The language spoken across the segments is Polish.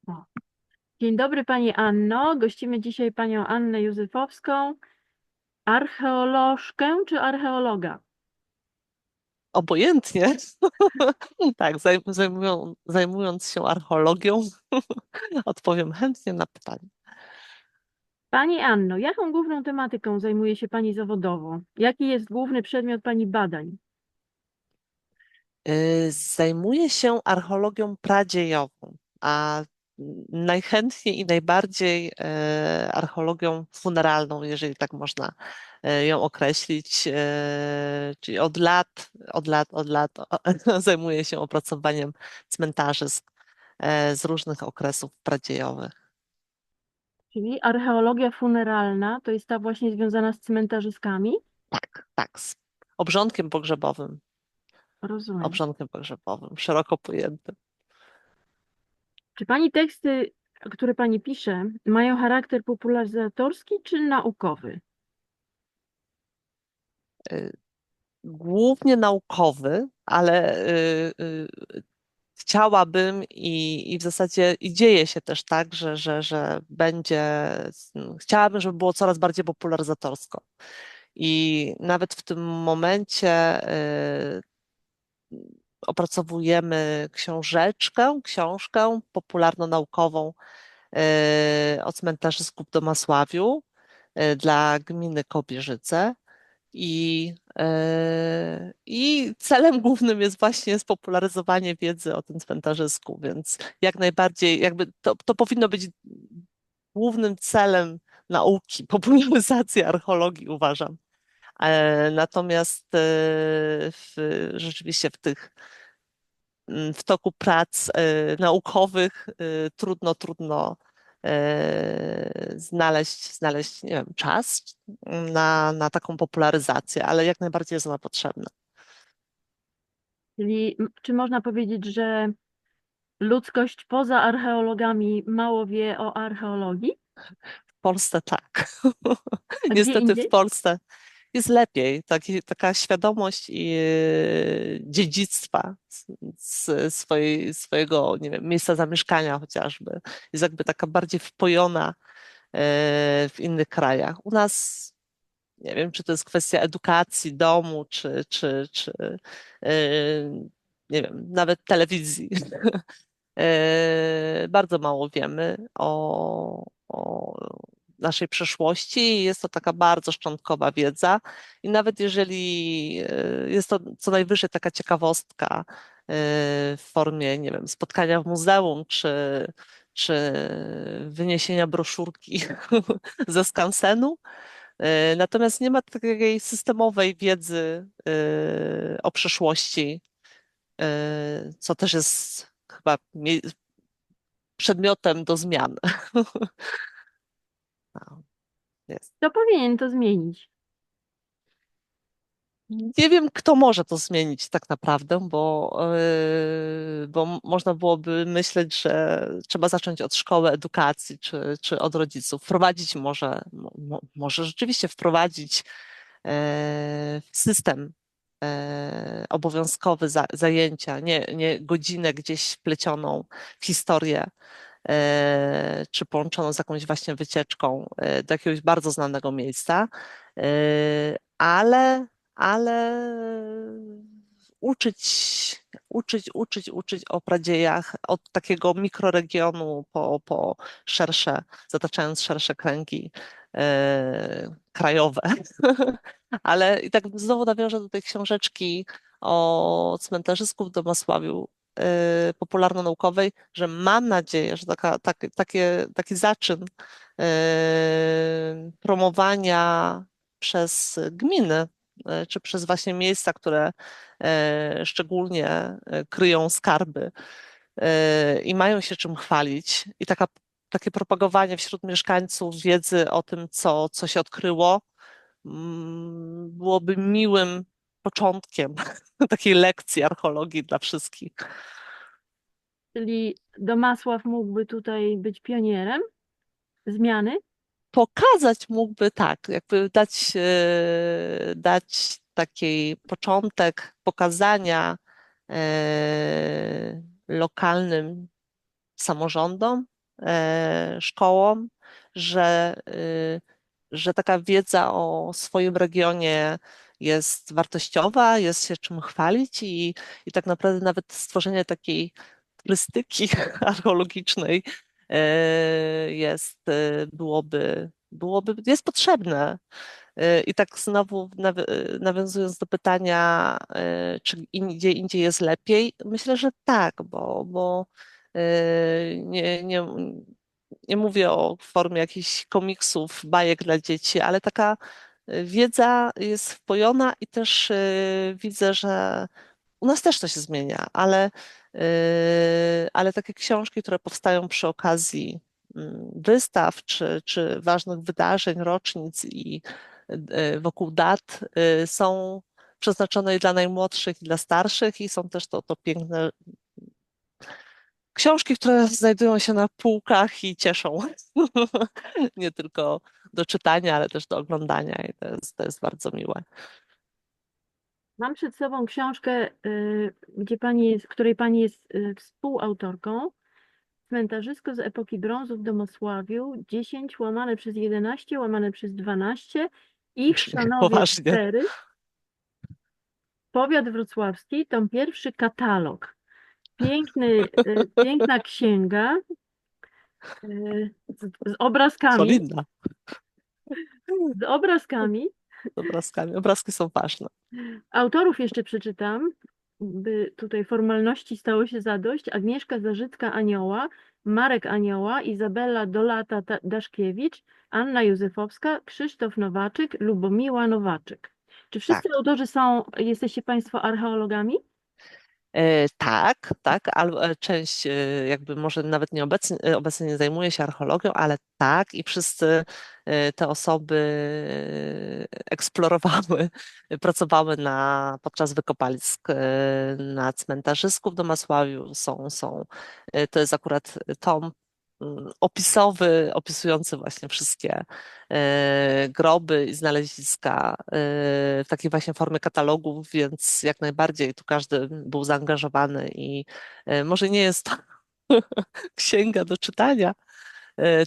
O. Dzień dobry Pani Anno. Gościmy dzisiaj Panią Annę Józefowską, archeolożkę czy archeologa? Obojętnie. Tak, zajmując się archeologią, odpowiem chętnie na pytanie. Pani Anno, jaką główną tematyką zajmuje się Pani zawodowo? Jaki jest główny przedmiot Pani badań? Zajmuję się archeologią pradziejową, a najchętniej i najbardziej archeologią funeralną, jeżeli tak można ją określić. Czyli od lat zajmuję się opracowaniem cmentarzysk z różnych okresów pradziejowych. Czyli archeologia funeralna to jest ta właśnie związana z cmentarzyskami? Tak, tak, z obrządkiem pogrzebowym. Rozumiem. Obrządkiem pogrzebowym, szeroko pojętym. Czy Pani teksty, które Pani pisze, mają charakter popularyzatorski czy naukowy? Y, Głównie naukowy, ale chciałabym i w zasadzie i dzieje się też tak, że będzie, chciałabym, żeby było coraz bardziej popularyzatorsko. I nawet w tym momencie opracowujemy książkę popularno-naukową o cmentarzysku w Domasławiu dla gminy Kobierzyce. I celem głównym jest właśnie spopularyzowanie wiedzy o tym cmentarzysku, więc jak najbardziej jakby to powinno być głównym celem nauki, popularyzacji archeologii, uważam. Natomiast rzeczywiście w toku prac naukowych trudno znaleźć, nie wiem, czas na taką popularyzację, ale jak najbardziej jest ona potrzebna. Czyli czy można powiedzieć, że ludzkość poza archeologami mało wie o archeologii? W Polsce tak. A gdzie Niestety w indziej? Polsce jest lepiej. Taka świadomość dziedzictwa swojego, nie wiem, miejsca zamieszkania chociażby jest jakby taka bardziej wpojona w innych krajach. U nas nie wiem, czy to jest kwestia edukacji, domu, czy nie wiem, nawet telewizji. Bardzo mało wiemy o naszej przeszłości i jest to taka bardzo szczątkowa wiedza. I nawet jeżeli jest to co najwyżej taka ciekawostka w formie, nie wiem, spotkania w muzeum, czy wyniesienia broszurki ze skansenu, natomiast nie ma takiej systemowej wiedzy o przeszłości, co też jest chyba przedmiotem do zmian. No, jest. Kto powinien to zmienić? Nie wiem, kto może to zmienić tak naprawdę, bo można byłoby myśleć, że trzeba zacząć od szkoły edukacji czy od rodziców. Wprowadzić może rzeczywiście wprowadzić system obowiązkowy zajęcia, nie godzinę gdzieś wplecioną w historię, czy połączoną z jakąś właśnie wycieczką do jakiegoś bardzo znanego miejsca, e, ale uczyć, uczyć o pradziejach od takiego mikroregionu po zataczając szersze kręgi krajowe. Ale i tak znowu nawiążę do tej książeczki o cmentarzysku w Domasławiu popularno-naukowej, że mam nadzieję, że taki zaczyn promowania przez gminy, czy przez właśnie miejsca, które szczególnie kryją skarby i mają się czym chwalić. I takie propagowanie wśród mieszkańców wiedzy o tym, co się odkryło, byłoby miłym początkiem takiej lekcji archeologii dla wszystkich. Czyli Domasław mógłby tutaj być pionierem zmiany? Pokazać mógłby tak, jakby dać taki początek pokazania lokalnym samorządom, szkołom, że, że taka wiedza o swoim regionie jest wartościowa, jest się czym chwalić i tak naprawdę nawet stworzenie takiej turystyki archeologicznej jest potrzebne. I tak znowu nawiązując do pytania, czy gdzie indziej jest lepiej, myślę, że tak, bo nie mówię o formie jakichś komiksów, bajek dla dzieci, ale taka wiedza jest wpojona i też widzę, że u nas też to się zmienia, ale takie książki, które powstają przy okazji wystaw czy ważnych wydarzeń, rocznic i wokół dat są przeznaczone i dla najmłodszych, i dla starszych, i są też to piękne książki, które znajdują się na półkach i cieszą. Nie tylko do czytania, ale też do oglądania, i to jest bardzo miłe. Mam przed sobą książkę, gdzie pani jest, której pani jest współautorką. Cmentarzysko z epoki brązu w Domosławiu 10 łamane przez 11 łamane przez 12 i Brzmi Chrzanowie poważnie. 4, powiat wrocławski, tom pierwszy, katalog. Piękna księga z obrazkami, Solidna. z obrazkami. Z obrazkami. Obrazki są ważne. Autorów jeszcze przeczytam, by tutaj formalności stało się zadość. Agnieszka Zarzycka-Anioła, Marek Anioła, Izabela Dolata-Daszkiewicz, Anna Józefowska, Krzysztof Nowaczyk, Lubomiła Nowaczyk. Czy wszyscy Tak. autorzy jesteście Państwo archeologami? Tak, tak, ale część jakby może nawet obecnie nie zajmuje się archeologią, ale tak i wszyscy te osoby eksplorowały, pracowały podczas wykopalisk na cmentarzysku w Domasławiu. To jest akurat tom opisujący właśnie wszystkie groby i znaleziska w takiej właśnie formie katalogów, więc jak najbardziej tu każdy był zaangażowany i może nie jest to księga do czytania,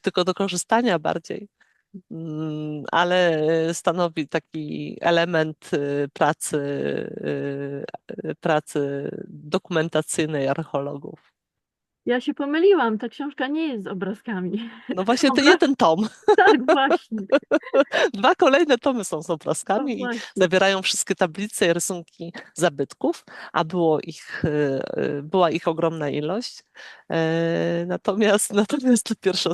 tylko do korzystania bardziej, ale stanowi taki element pracy dokumentacyjnej archeologów. Ja się pomyliłam, ta książka nie jest z obrazkami. No właśnie ten Obraz... jeden tom. Tak, właśnie. Dwa kolejne tomy są z O, obrazkami i właśnie. zawierają wszystkie tablice i rysunki zabytków, a była ich ogromna ilość. Natomiast ta pierwsza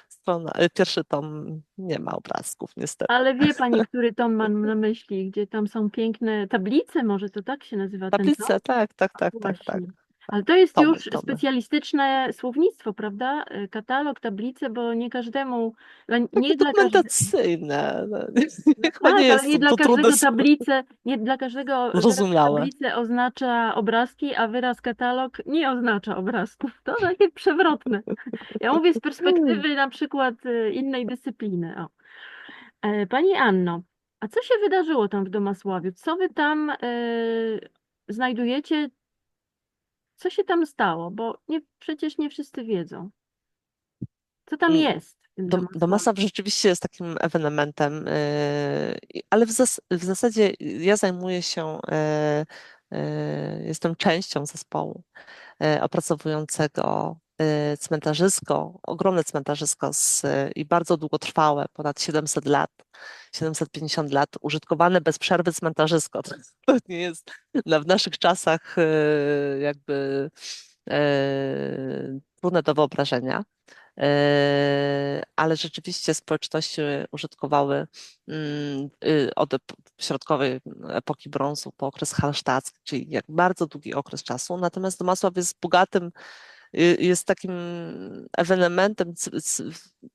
strona, pierwszy tom nie ma obrazków, niestety. Ale wie Pani, który tom mam na myśli, gdzie tam są piękne tablice, może to tak się nazywa ten tom? Tablice, tak, tak, tak, tak, tak. Właśnie. Ale to jest już Tomy. specjalistyczne słownictwo, prawda? Katalog, tablice, bo nie każdemu, Takie nie dla każdego, dokumentacyjne. No, no chyba nie tak, ale jest nie dla to trudne, każdego tablice, nie dla każdego wyraz zrozumiałe. tablice oznacza obrazki, a wyraz katalog nie oznacza obrazków. To takie przewrotne. Ja mówię z perspektywy na przykład innej dyscypliny. O. Pani Anno, a co się wydarzyło tam w Domasławiu? Co wy tam znajdujecie? Co się tam stało? Bo przecież nie wszyscy wiedzą. Co tam jest w tym Domasławiu? Domasaw rzeczywiście jest takim ewenementem, ale w zasadzie ja zajmuję się, jestem częścią zespołu opracowującego cmentarzysko, ogromne cmentarzysko i bardzo długotrwałe, ponad 700 lat, 750 lat, użytkowane bez przerwy cmentarzysko. To nie jest w naszych czasach jakby trudne do wyobrażenia. Ale rzeczywiście społeczności użytkowały od środkowej epoki brązu po okres halsztacki, czyli jak bardzo długi okres czasu. Natomiast Domasław jest bogatym, jest takim ewenementem,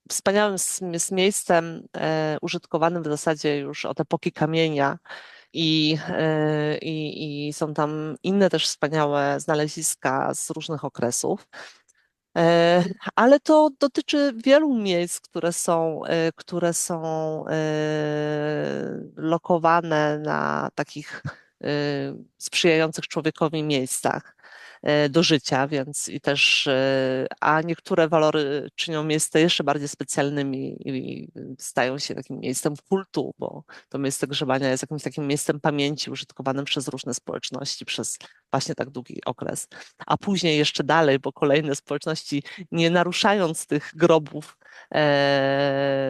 wspaniałym jest miejscem użytkowanym w zasadzie już od epoki kamienia. I są tam inne też wspaniałe znaleziska z różnych okresów. E, Ale to dotyczy wielu miejsc, które są lokowane na takich sprzyjających człowiekowi miejscach. do życia, więc i też, a niektóre walory czynią miejsce jeszcze bardziej specjalnymi i stają się takim miejscem kultu, bo to miejsce grzebania jest jakimś takim miejscem pamięci użytkowanym przez różne społeczności przez właśnie tak długi okres. A później jeszcze dalej, bo kolejne społeczności, nie naruszając tych grobów,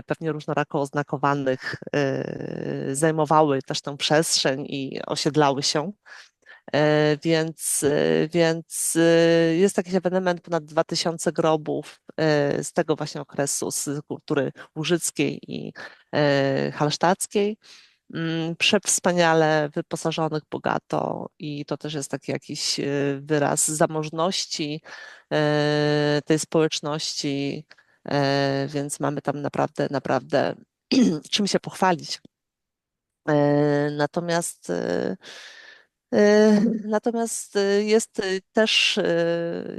pewnie różnorako oznakowanych, zajmowały też tę przestrzeń i osiedlały się. Więc jest taki ewenement ponad 2000 grobów z tego właśnie okresu, z kultury łużyckiej i halsztackiej. Przewspaniale wyposażonych bogato i to też jest taki jakiś wyraz zamożności tej społeczności, więc mamy tam naprawdę, naprawdę czym się pochwalić. Natomiast jest też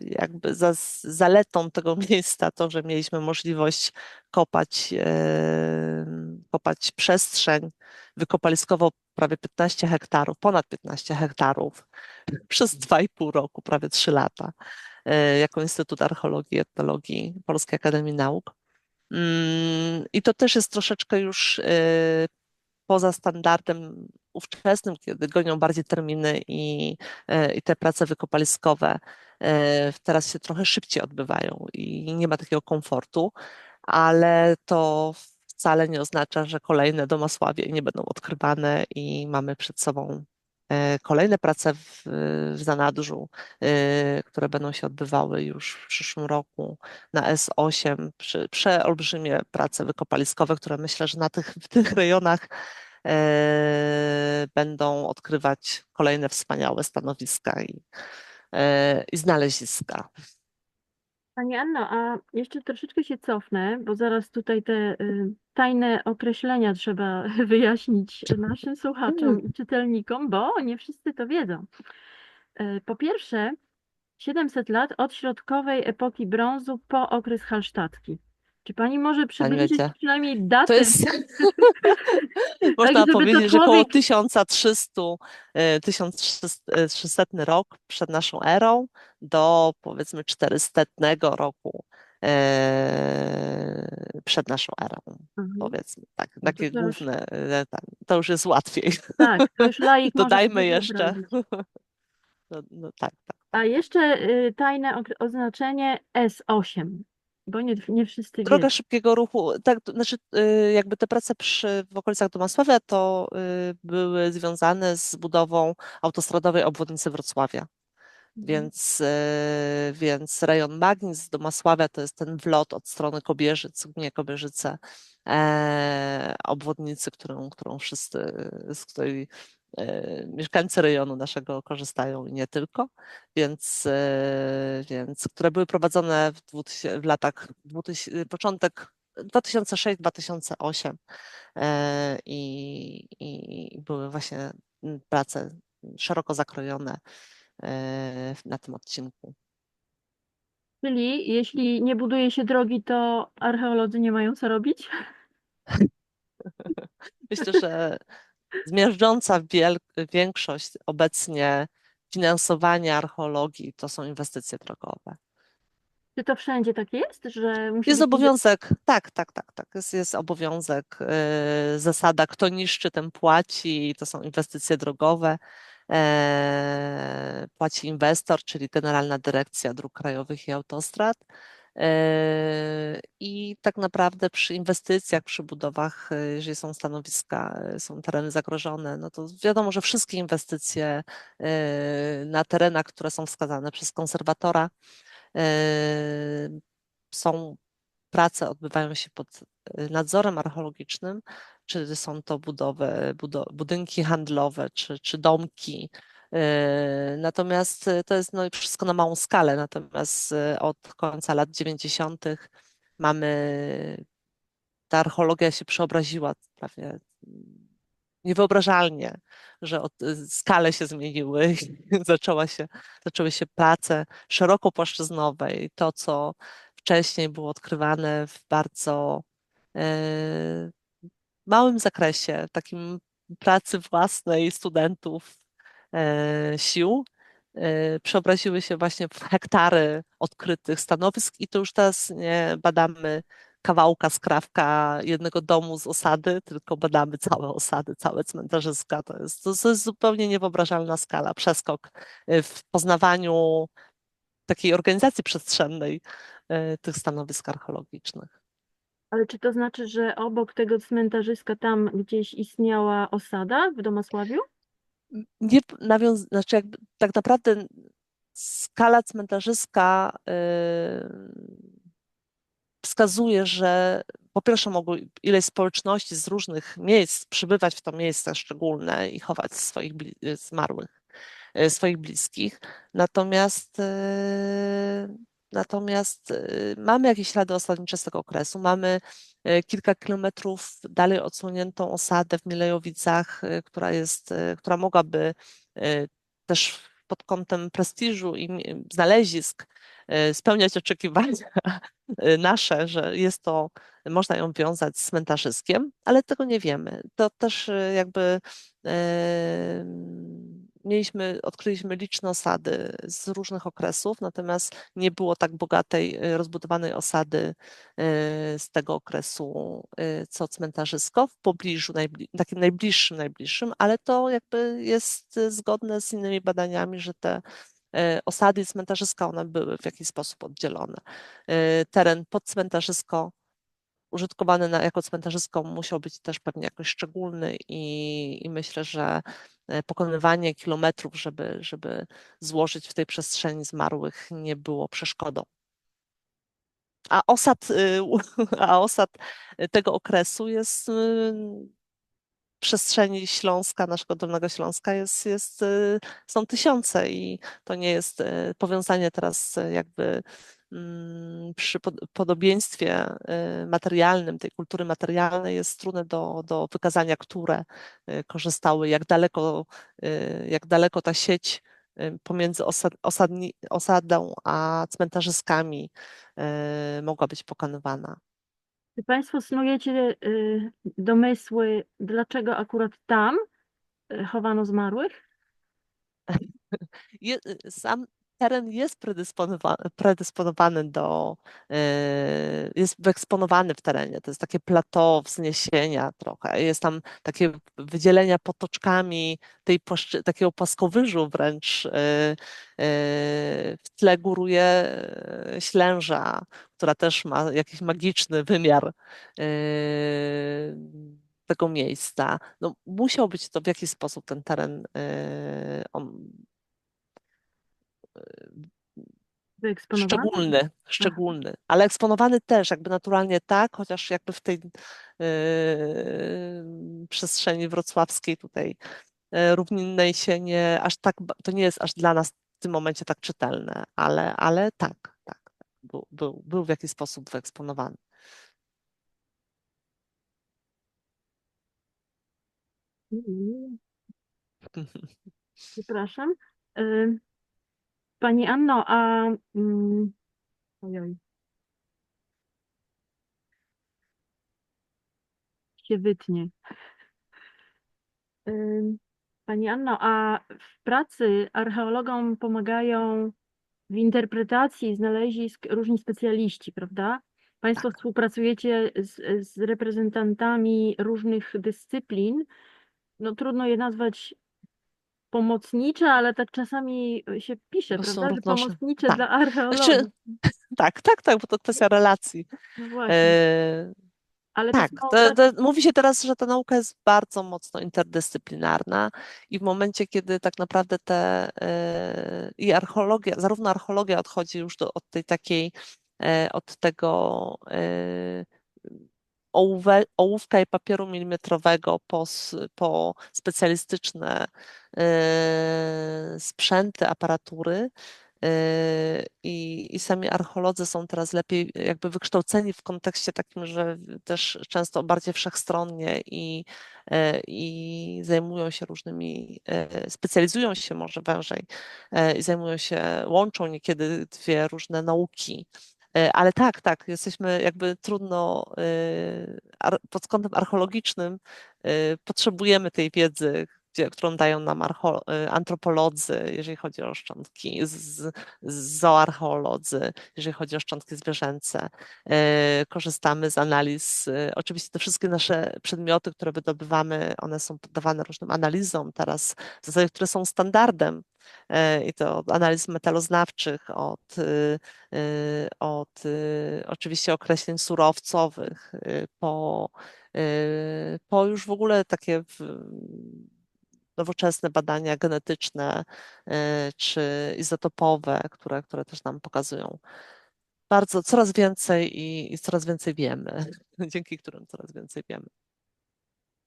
jakby zaletą tego miejsca to, że mieliśmy możliwość kopać przestrzeń wykopaliskowo prawie 15 hektarów, ponad 15 hektarów przez 2,5 roku, prawie 3 lata, jako Instytut Archeologii i Etnologii Polskiej Akademii Nauk. I to też jest troszeczkę już poza standardem ówczesnym, kiedy gonią bardziej terminy i te prace wykopaliskowe teraz się trochę szybciej odbywają i nie ma takiego komfortu, ale to wcale nie oznacza, że kolejne Domasławie nie będą odkrywane i mamy przed sobą kolejne prace w zanadrzu, które będą się odbywały już w przyszłym roku na S8, przeolbrzymie prace wykopaliskowe, które myślę, że w tych rejonach będą odkrywać kolejne wspaniałe stanowiska i znaleziska. Pani Anno, a jeszcze troszeczkę się cofnę, bo zaraz tutaj te tajne określenia trzeba wyjaśnić naszym słuchaczom i czytelnikom, bo nie wszyscy to wiedzą. Po pierwsze, 700 lat od środkowej epoki brązu po okres halsztacki. Czy pani może Pani przybliżyć wiecie, przynajmniej to daty, jest, tak można żeby to powiedzieć, że około człowiek... 1300, 1300 rok przed naszą erą do powiedzmy 400 roku przed naszą erą. Mhm. Powiedzmy tak, No takie to już, główne, to już jest łatwiej. tak, to już laik może sobie Dodajmy jeszcze, wyobrazić. no, tak, tak, A tak. jeszcze tajne oznaczenie S8, bo nie wszyscy Droga wiedzą. szybkiego ruchu, tak, to znaczy jakby te prace w okolicach Domasławia to były związane z budową autostradowej obwodnicy Wrocławia. Mhm. Więc rejon Magnis z Domasławia to jest ten wlot od strony Kobierzyc, gminie Kobierzyce, obwodnicy, którą wszyscy, z której mieszkańcy rejonu naszego korzystają i nie tylko, więc które były prowadzone w latach początek 2006-2008 i były właśnie prace szeroko zakrojone na tym odcinku. Czyli jeśli nie buduje się drogi, to archeolodzy nie mają co robić? Myślę, że zmiażdżąca większość obecnie finansowania archeologii to są inwestycje drogowe. Czy to wszędzie tak jest, że musi Jest być... obowiązek, tak, tak, tak, tak. Jest obowiązek, zasada, kto niszczy, ten płaci, i to są inwestycje drogowe. Płaci inwestor, czyli Generalna Dyrekcja Dróg Krajowych i Autostrad. I tak naprawdę przy inwestycjach, przy budowach, jeżeli są stanowiska, są tereny zagrożone, no to wiadomo, że wszystkie inwestycje na terenach, które są wskazane przez konserwatora, są prace odbywają się pod nadzorem archeologicznym, czy są to budynki handlowe, czy domki. Natomiast to jest no, wszystko na małą skalę. Natomiast od końca lat 90. mamy, ta archeologia się przeobraziła prawie niewyobrażalnie, że skale się zmieniły, zaczęły się prace szerokopłaszczyznowe i to, co wcześniej było odkrywane w bardzo e, małym zakresie, takim pracy własnej studentów sił, przeobraziły się właśnie w hektary odkrytych stanowisk i to już teraz nie badamy kawałka, skrawka jednego domu z osady, tylko badamy całe osady, całe cmentarzyska. To jest zupełnie niewyobrażalna skala, przeskok w poznawaniu takiej organizacji przestrzennej tych stanowisk archeologicznych. Ale czy to znaczy, że obok tego cmentarzyska tam gdzieś istniała osada w Domasławiu? Nie znaczy jakby, tak naprawdę skala cmentarzyska wskazuje, że po pierwsze mogły ileś społeczności z różnych miejsc przybywać w to miejsce szczególne i chować zmarłych, swoich bliskich. Natomiast, mamy jakieś ślady osadnicze z tego okresu. Mamy kilka kilometrów dalej odsłoniętą osadę w Milejowicach, która mogłaby też pod kątem prestiżu i znalezisk spełniać oczekiwania nasze, że można ją wiązać z cmentarzyskiem, ale tego nie wiemy. To też jakby e, odkryliśmy liczne osady z różnych okresów, natomiast nie było tak bogatej, rozbudowanej osady z tego okresu, co cmentarzysko w pobliżu, takim najbliższym, ale to jakby jest zgodne z innymi badaniami, że te osady i cmentarzyska, one były w jakiś sposób oddzielone. Teren pod cmentarzysko, użytkowany jako cmentarzysko, musiał być też pewnie jakoś szczególny i myślę, że pokonywanie kilometrów, żeby złożyć w tej przestrzeni zmarłych, nie było przeszkodą. A osad, a osad tego okresu jest przestrzeni Śląska, naszego Dolnego Śląska są tysiące i to nie jest powiązanie teraz jakby przy podobieństwie materialnym, tej kultury materialnej jest trudne do wykazania, które korzystały, jak daleko ta sieć pomiędzy osadą a cmentarzyskami mogła być pokonywana. Czy Państwo snujecie domysły, dlaczego akurat tam chowano zmarłych? Sam teren jest predysponowany jest wyeksponowany w terenie. To jest takie plateau wzniesienia trochę. Jest tam takie wydzielenia potoczkami takiego płaskowyżu wręcz. W tle góruje Ślęża, która też ma jakiś magiczny wymiar tego miejsca. No, musiał być to w jakiś sposób ten teren Wyeksponowano? Ach, szczególny, ale eksponowany też jakby naturalnie tak, chociaż jakby w tej przestrzeni wrocławskiej tutaj równinnej się nie aż tak, to nie jest aż dla nas w tym momencie tak czytelne, ale tak, był w jakiś sposób wyeksponowany. przepraszam. Y, Pani Anno, ojoj, się wytnie. Y, Pani Anno, a w pracy archeologom pomagają w interpretacji znalezisk różni specjaliści, prawda? Państwo Tak. współpracujecie z reprezentantami różnych dyscyplin. No trudno je nazwać pomocnicze, ale tak czasami się pisze, To są prawda, że równoszy. pomocnicze Tak. dla Znaczy, archeologów. tak, bo to kwestia relacji. No właśnie, E, ale ta Tak, współpraca, mówi się teraz, że ta nauka jest bardzo mocno interdyscyplinarna i w momencie, kiedy tak naprawdę i archeologia, zarówno archeologia odchodzi już od tej takiej, od tego ołówka i papieru milimetrowego po specjalistyczne sprzęty, aparatury, i sami archeolodzy są teraz lepiej jakby wykształceni w kontekście takim, że też często bardziej wszechstronnie i zajmują się specjalizują się może wężej i łączą niekiedy dwie różne nauki. Ale tak, jesteśmy jakby pod kątem archeologicznym potrzebujemy tej wiedzy, którą dają nam antropolodzy, jeżeli chodzi o szczątki, zooarcheolodzy, jeżeli chodzi o szczątki zwierzęce. Korzystamy z analiz. Oczywiście te wszystkie nasze przedmioty, które wydobywamy, one są poddawane różnym analizom teraz, w zasadzie, które są standardem. I to od analiz metaloznawczych, od oczywiście określeń surowcowych, po już w ogóle takie nowoczesne badania genetyczne czy izotopowe, które też nam pokazują coraz więcej i coraz więcej wiemy, dzięki którym coraz więcej wiemy.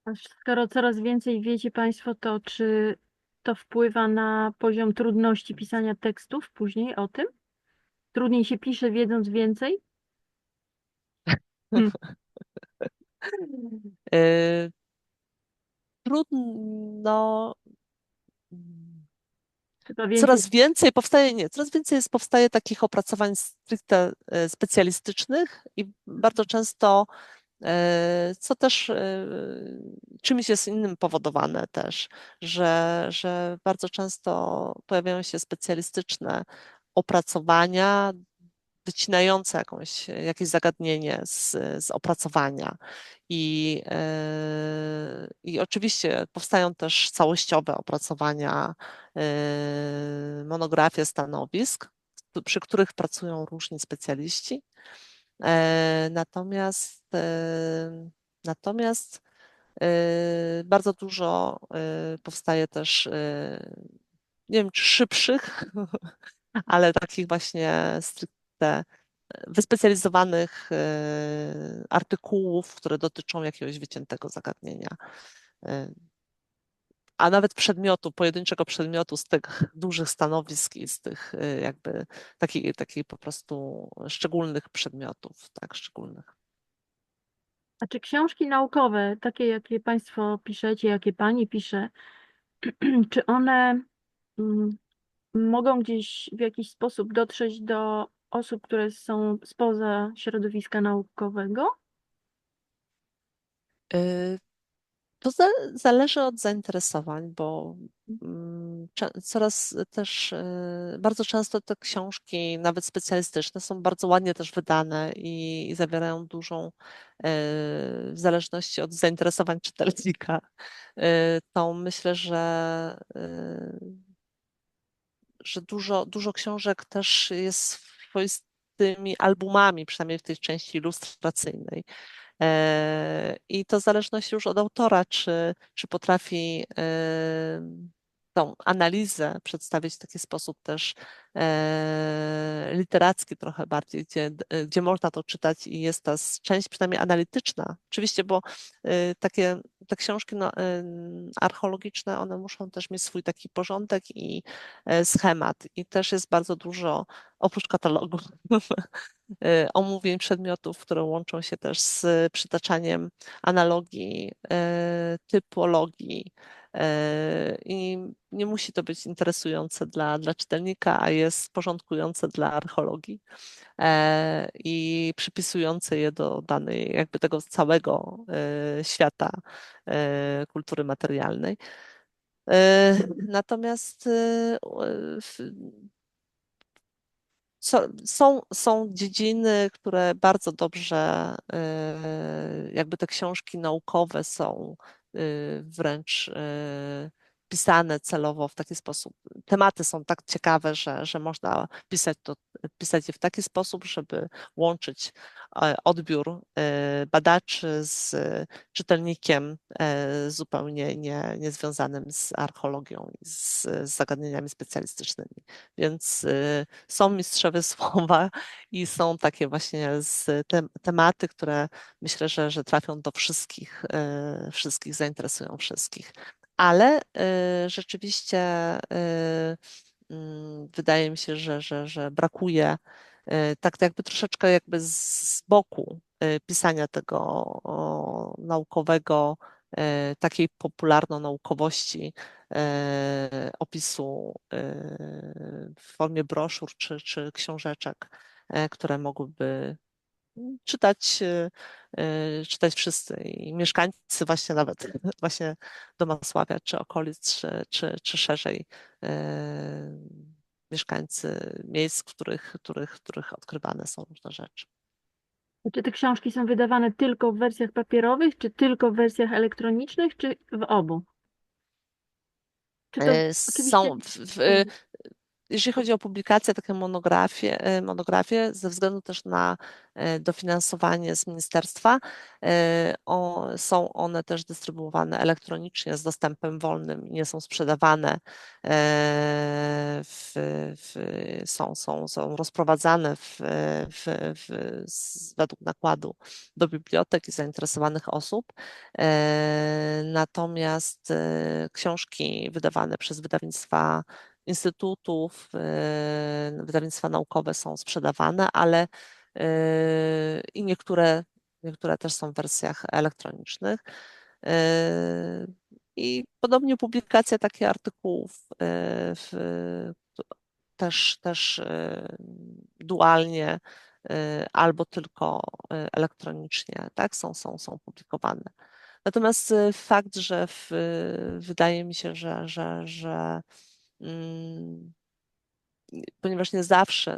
A skoro coraz więcej wiecie Państwo, to czy to wpływa na poziom trudności pisania tekstów później o tym? Trudniej się pisze, wiedząc więcej? Hmm, Y, Trudno. chyba więcej. Coraz więcej powstaje takich opracowań stricte specjalistycznych i bardzo często, co też czymś jest innym powodowane też, że bardzo często pojawiają się specjalistyczne opracowania wycinające jakieś zagadnienie z opracowania. I oczywiście powstają też całościowe opracowania, monografie stanowisk, przy których pracują różni specjaliści. Natomiast bardzo dużo powstaje też, nie wiem, czy szybszych, ale takich właśnie stricte wyspecjalizowanych artykułów, które dotyczą jakiegoś wyciętego zagadnienia. E, A nawet pojedynczego przedmiotu z tych dużych stanowisk i z tych jakby takich po prostu szczególnych przedmiotów, tak, szczególnych. A czy książki naukowe, takie jakie Państwo piszecie, jakie Pani pisze, czy one mm, mogą gdzieś w jakiś sposób dotrzeć do osób, które są spoza środowiska naukowego? E, To zależy od zainteresowań, bo coraz też, bardzo często te książki, nawet specjalistyczne, są bardzo ładnie też wydane i zawierają w zależności od zainteresowań czytelnika, to myślę, że dużo książek też jest swoistymi albumami, przynajmniej w tej części ilustracyjnej. I to w zależności już od autora, czy potrafi tą analizę przedstawić w taki sposób też literacki trochę bardziej, gdzie można to czytać i jest ta część przynajmniej analityczna. Oczywiście, bo te książki no, archeologiczne, one muszą też mieć swój taki porządek i schemat. I też jest bardzo dużo, oprócz katalogu, omówień przedmiotów, które łączą się też z przytaczaniem analogii, typologii. I nie musi to być interesujące dla czytelnika, a jest porządkujące dla archeologii i przypisujące je do danej, jakby tego całego świata kultury materialnej. Natomiast są dziedziny, które bardzo dobrze, jakby te książki naukowe są wręcz pisane celowo w taki sposób. Tematy są tak ciekawe, że można pisać je w taki sposób, żeby łączyć odbiór badaczy z czytelnikiem zupełnie niezwiązanym z archeologią i z zagadnieniami specjalistycznymi. Więc są mistrzowie słowa i są takie właśnie tematy, które myślę, że trafią do wszystkich, zainteresują wszystkich. Ale rzeczywiście wydaje mi się, że brakuje tak jakby troszeczkę jakby z boku pisania tego naukowego, takiej popularno-naukowości, opisu w formie broszur czy książeczek, które mogłyby czytać, czytać wszyscy i mieszkańcy właśnie nawet właśnie Domasławia czy okolic, czy szerzej mieszkańcy miejsc, w których odkrywane są różne rzeczy. Czy te książki są wydawane tylko w wersjach papierowych, czy tylko w wersjach elektronicznych, czy w obu? Czy to oczywiście... Są Jeśli chodzi o publikacje, takie monografie, ze względu też na dofinansowanie z ministerstwa, są one też dystrybuowane elektronicznie z dostępem wolnym, nie są sprzedawane, są rozprowadzane według nakładu do bibliotek i zainteresowanych osób. Natomiast książki wydawane przez wydawnictwa instytutów, wydawnictwa naukowe są sprzedawane, ale i niektóre też są w wersjach elektronicznych. I podobnie publikacja takich artykułów też dualnie albo tylko elektronicznie, tak, są publikowane. Natomiast fakt, że wydaje mi się, że mm, ponieważ nie zawsze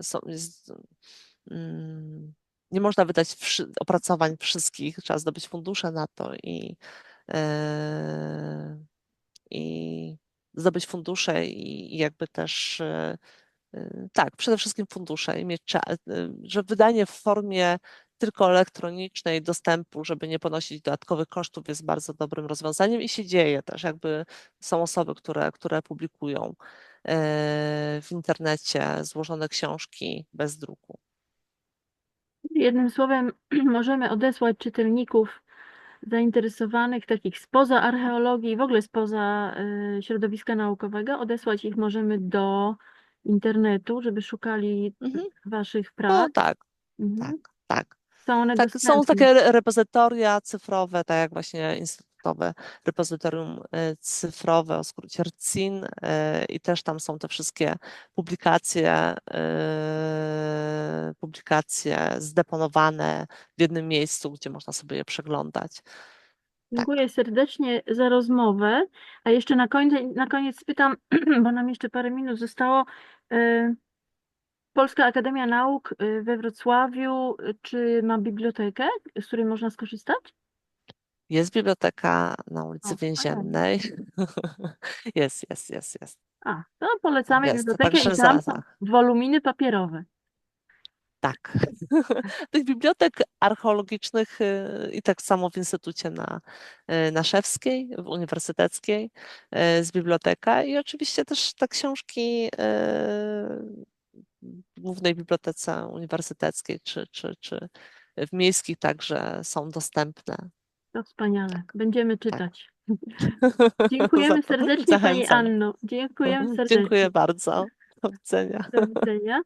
mm, nie można wydać opracowań wszystkich, trzeba zdobyć fundusze na to e, i zdobyć fundusze i jakby też tak, przede wszystkim fundusze i mieć że wydanie w formie tylko elektronicznej dostępu, żeby nie ponosić dodatkowych kosztów, jest bardzo dobrym rozwiązaniem i się dzieje też. Jakby są osoby, które publikują w internecie złożone książki bez druku. Jednym słowem, możemy odesłać czytelników zainteresowanych, takich spoza archeologii, w ogóle spoza środowiska naukowego, odesłać ich możemy do internetu, żeby szukali Mhm. waszych prac. No tak, tak, Mhm. tak. Są one Tak, są dostępne. takie repozytoria cyfrowe, tak jak właśnie instytutowe repozytorium cyfrowe, o skrócie RCIN, i też tam są te wszystkie publikacje zdeponowane w jednym miejscu, gdzie można sobie je przeglądać. Tak. Dziękuję serdecznie za rozmowę. A jeszcze na koniec spytam, bo nam jeszcze parę minut zostało. e, Polska Akademia Nauk we Wrocławiu, czy ma bibliotekę, z której można skorzystać? Jest biblioteka na O, ulicy wspaniale. Więziennej. Jest. A, to polecamy Jest. bibliotekę i Także tam są woluminy papierowe. tak. Tych bibliotek archeologicznych i tak samo w Instytucie na Szewskiej, w Uniwersyteckiej z biblioteka i oczywiście też te książki w Głównej Bibliotece Uniwersyteckiej czy w miejskich także są dostępne. To wspaniale. Tak, Będziemy tak. czytać. Dziękujemy serdecznie Pani Zachęcam. Anno. Dziękujemy Dziękuję serdecznie. bardzo. Do widzenia. Do widzenia.